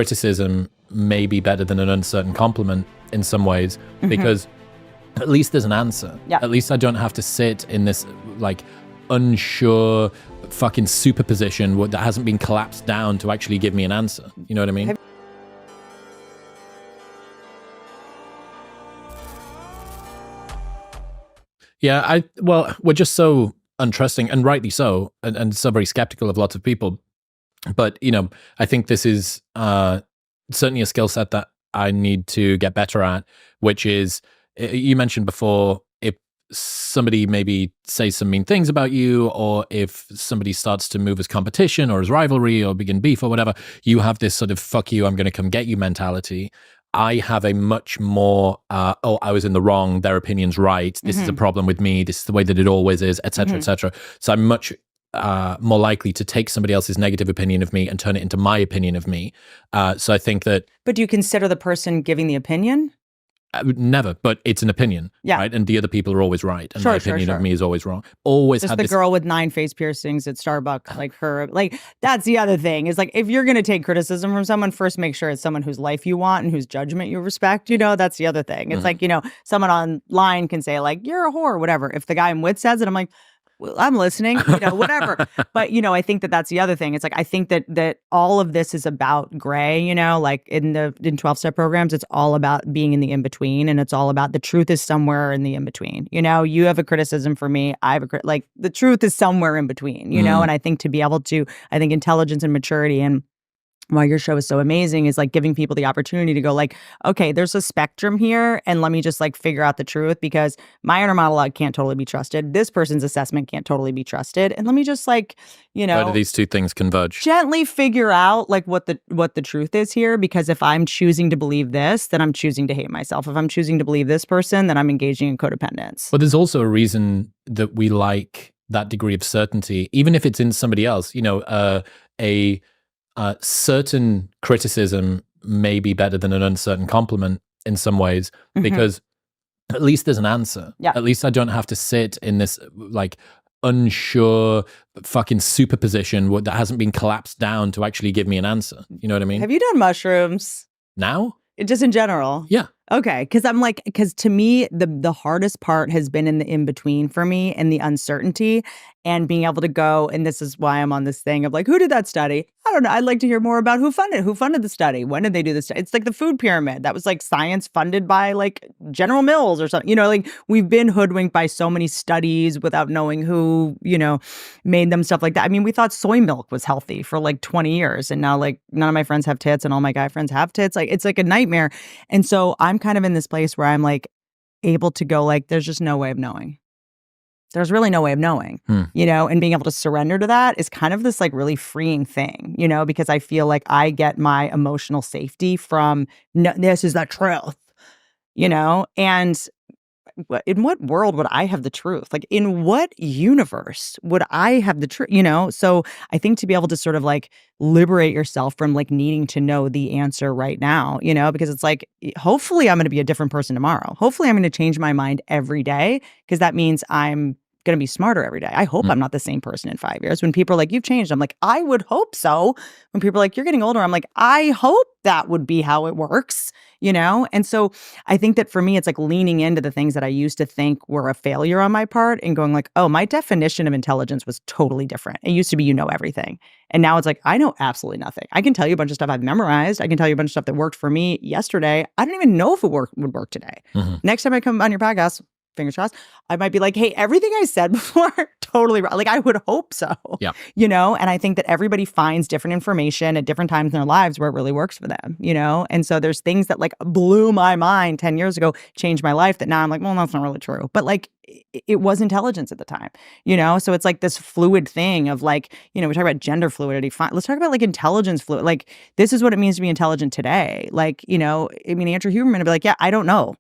criticism may be better than an uncertain compliment in some ways, because at least there's an answer. Yeah. At least I don't have to sit in this like unsure fucking superposition that hasn't been collapsed down to actually give me an answer. You know what I mean? Yeah, well, we're just so untrusting, and rightly so, and so very skeptical of lots of people. But, you know, I think this is certainly a skill set that I need to get better at, which is, you mentioned before, if somebody maybe says some mean things about you, or if somebody starts to move as competition or as rivalry or begin beef or whatever, you have this sort of fuck you, I'm going to come get you mentality. I have a much more, oh, I was in the wrong, their opinion's right, this is a problem with me, this is the way that it always is, et cetera, et cetera. So I'm much more likely to take somebody else's negative opinion of me and turn it into my opinion of me. So I think that... But do you consider the person giving the opinion? I would never, but it's an opinion, right? And the other people are always right, and my opinion of me is always wrong. Always just had the this girl with 9 face piercings at Starbucks, like her. Like, that's the other thing, is like, if you're going to take criticism from someone, first make sure it's someone whose life you want and whose judgment you respect. You know, that's the other thing. It's like, you know, someone online can say like, you're a whore, whatever. If the guy I'm with says it, I'm like, well, I'm listening, you know, whatever. But, you know, I think that that's the other thing. It's like, I think that all of this is about gray, you know, like in 12-step programs, it's all about being in the in-between, and it's all about the truth is somewhere in the in-between. You know, you have a criticism for me, I have like the truth is somewhere in between, you know, and I think to be able to, I think intelligence and maturity, and why your show is so amazing, is like giving people the opportunity to go like, okay, there's a spectrum here, and let me just like figure out the truth, because my inner monologue can't totally be trusted. This person's assessment can't totally be trusted. And let me just like, you know, where do these two things converge? Gently figure out like what the truth is here, because if I'm choosing to believe this, then I'm choosing to hate myself. If I'm choosing to believe this person, then I'm engaging in codependence. But there's also a reason that we like that degree of certainty, even if it's in somebody else. You know, certain criticism may be better than an uncertain compliment in some ways, because at least there's an answer. Yeah. At least I don't have to sit in this like unsure fucking superposition that hasn't been collapsed down to actually give me an answer. You know what I mean? Have you done mushrooms? Now? Just in general? Yeah. Okay, because to me, the hardest part has been in the in-between for me, and the uncertainty, and being able to go, and this is why I'm on this thing of like, who did that study? I don't know. I'd like to hear more about who funded the study. When did they do this? It's like the food pyramid. That was like science funded by like General Mills or something. You know, like we've been hoodwinked by so many studies without knowing who, you know, made them, stuff like that. I mean, we thought soy milk was healthy for like 20 years. And now like none of my friends have tits and all my guy friends have tits. Like it's like a nightmare. And so I'm kind of in this place where I'm like able to go like, there's just no way of knowing. There's really no way of knowing, you know, and being able to surrender to that is kind of this like really freeing thing, you know, because I feel like I get my emotional safety from, no, this is the truth, you know, and in what world would I have the truth? Like in what universe would I have the truth, you know? So I think to be able to sort of like liberate yourself from like needing to know the answer right now, you know, because it's like, hopefully I'm going to be a different person tomorrow. Hopefully I'm going to change my mind every day, because that means I'm going to be smarter every day. I hope I'm not the same person in 5 years. When people are like, you've changed, I'm like, I would hope so. When people are like, you're getting older, I'm like, I hope that would be how it works, you know? And so I think that for me, it's like leaning into the things that I used to think were a failure on my part and going like, oh, my definition of intelligence was totally different. It used to be, you know, everything. And now it's like, I know absolutely nothing. I can tell you a bunch of stuff I've memorized. I can tell you a bunch of stuff that worked for me yesterday. I don't even know if it would work today. Next time I come on your podcast, fingers crossed, I might be like, hey, everything I said before, totally wrong. Like, I would hope so. Yeah. You know, and I think that everybody finds different information at different times in their lives where it really works for them, you know? And so there's things that like blew my mind 10 years ago, changed my life, that now I'm like, well, that's not really true. But like, it was intelligence at the time, you know? So it's like this fluid thing of like, you know, we talk about gender fluidity. Fine. Let's talk about like intelligence fluid. Like, this is what it means to be intelligent today. Like, you know, I mean, Andrew Huberman would be like, yeah, I don't know.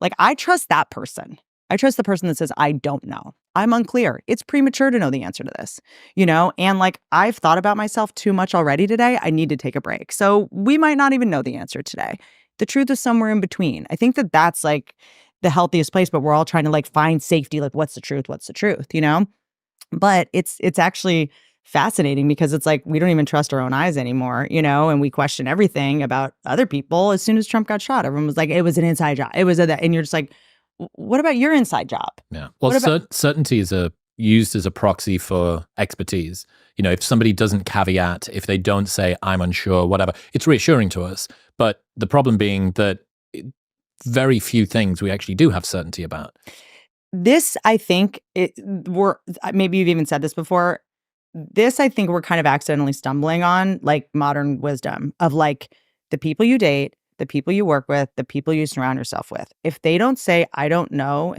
Like, I trust that person. I trust the person that says, I don't know. I'm unclear. It's premature to know the answer to this, you know? And like, I've thought about myself too much already today. I need to take a break. So we might not even know the answer today. The truth is somewhere in between. I think that that's like the healthiest place, but we're all trying to like find safety. Like, what's the truth? What's the truth, you know? But it's actually fascinating because it's like we don't even trust our own eyes anymore, and we question everything about other people. As soon as Trump got shot, everyone was like, it was an inside job. It was that. And you're just like, what about your inside job? Yeah. Well, What about certainty is used as a proxy for expertise. If somebody doesn't caveat, if they don't say, I'm unsure, whatever, it's reassuring to us. But the problem being that very few things we actually do have certainty about. this? I think maybe you've even said this before. This, I think we're kind of accidentally stumbling on, like, modern wisdom of, like, the people you date, the people you work with, the people you surround yourself with. If they don't say, I don't know,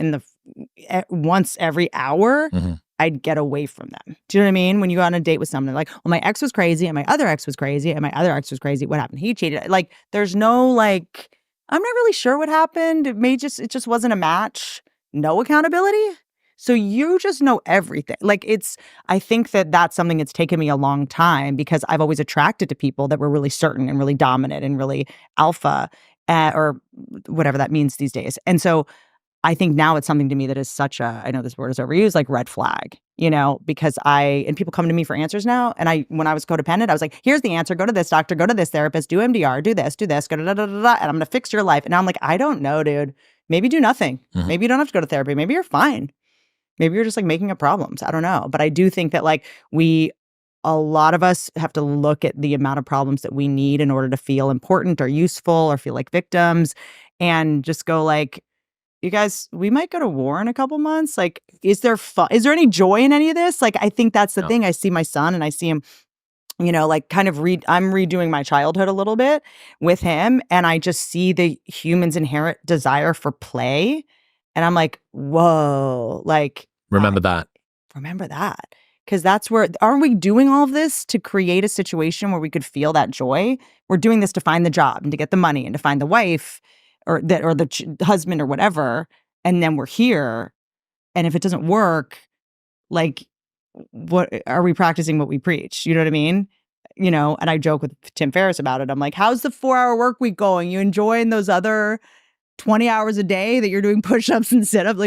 once every hour, Mhm. I'd get away from them. Do you know what I mean? When you go on a date with someone, like, well, my ex was crazy and my other ex was crazy and my other ex was crazy. What happened? He cheated. Like, there's no, like, I'm not really sure what happened. It just wasn't a match. No accountability. So you just know everything. Like, I think that that's something that's taken me a long time because I've always attracted to people that were really certain and really dominant and really alpha, or whatever that means these days. And so I think now it's something to me that is such I know this word is overused, like red flag, because and people come to me for answers now. And when I was codependent, I was like, here's the answer. Go to this doctor, go to this therapist, do MDR, do this, go da da da da da, and I'm going to fix your life. And now I'm like, I don't know, dude. Maybe do nothing. Mhm. Maybe you don't have to go to therapy. Maybe you're fine. Maybe you're just, like, making up problems. I don't know. But I do think that, like, a lot of us have to look at the amount of problems that we need in order to feel important or useful or feel like victims and just go, like, you guys, we might go to war in a couple months. Like, is there fun? Is there any joy in any of this? Like, I think that's the No. thing. I see my son and I see him, like, kind of I'm redoing my childhood a little bit with him. And I just see the human's inherent desire for play. And I'm like, whoa, like, Remember that. remember that. Because that's where, aren't we doing all of this to create a situation where we could feel that joy? We're doing this to find the job and to get the money and to find the wife or the husband or whatever. And then we're here. And if it doesn't work, like, what are we practicing what we preach? You know what I mean? And I joke with Tim Ferriss about it. I'm like, how's the 4-hour work week going? You enjoying those other 20 hours a day that you're doing push-ups and sit-ups?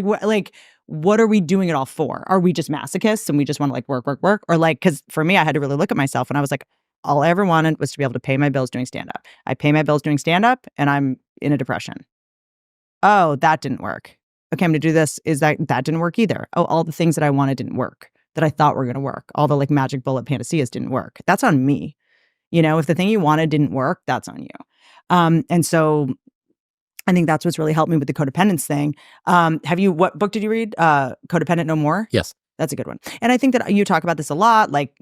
What are we doing it all for? Are we just masochists and we just want to, like, work, work, work? Or, like, because for me, I had to really look at myself and I was like, all I ever wanted was to be able to pay my bills doing stand-up. I pay my bills doing stand-up and I'm in a depression. Oh, that didn't work. Okay, I'm going to do this. That didn't work either. Oh, all the things that I wanted didn't work, that I thought were going to work. All the, like, magic bullet panaceas didn't work. That's on me. If the thing you wanted didn't work, that's on you. And so I think that's what's really helped me with the codependence thing. What book did you read? Codependent No More? Yes. That's a good one. And I think that you talk about this a lot, like,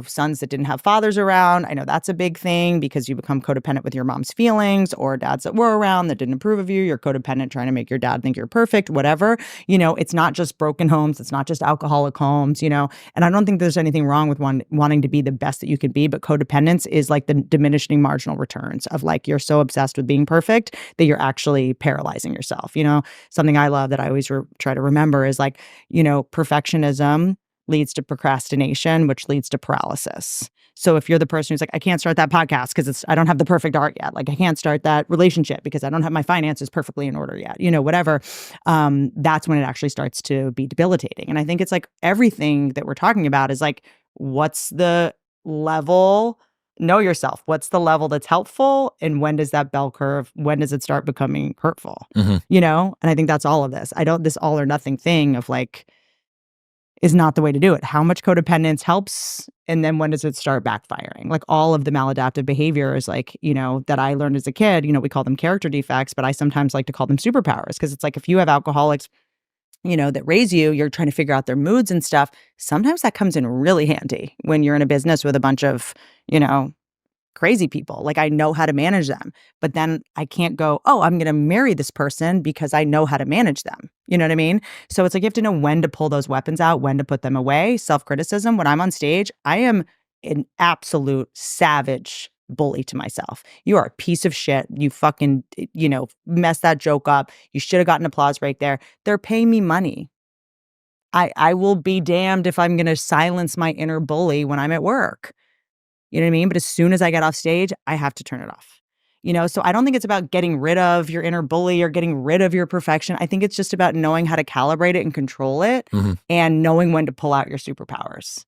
sons that didn't have fathers around. I know that's a big thing because you become codependent with your mom's feelings, or dads that were around that didn't approve of you. You're codependent trying to make your dad think you're perfect, whatever. It's not just broken homes. It's not just alcoholic homes, and I don't think there's anything wrong with wanting to be the best that you can be. But codependence is like the diminishing marginal returns of, like, you're so obsessed with being perfect that you're actually paralyzing yourself. Something I love that I always try to remember is, like, perfectionism leads to procrastination, which leads to paralysis. So if you're the person who's like, I can't start that podcast because I don't have the perfect art yet. Like, I can't start that relationship because I don't have my finances perfectly in order yet, whatever. That's when it actually starts to be debilitating. And I think it's like everything that we're talking about is like, what's the level? Know yourself. What's the level that's helpful? And when does that bell curve, when does it start becoming hurtful? Mhm. And I think that's all of this. This all or nothing thing of, like, is not the way to do it. How much codependence helps, and then when does it start backfiring? Like, all of the maladaptive behaviors, like, that I learned as a kid, we call them character defects, but I sometimes like to call them superpowers, because it's like, if you have alcoholics, that raise you, you're trying to figure out their moods and stuff. Sometimes that comes in really handy when you're in a business with a bunch of, crazy people. Like, I know how to manage them, but then I can't go, oh, I'm going to marry this person because I know how to manage them. You know what I mean? So it's like, you have to know when to pull those weapons out, when to put them away. Self-criticism. When I'm on stage, I am an absolute savage bully to myself. You are a piece of shit. You fucking, messed that joke up. You should have gotten applause right there. They're paying me money. I will be damned if I'm going to silence my inner bully when I'm at work. You know what I mean? But as soon as I get off stage, I have to turn it off. So I don't think it's about getting rid of your inner bully or getting rid of your perfection. I think it's just about knowing how to calibrate it and control it, Mhm. and knowing when to pull out your superpowers.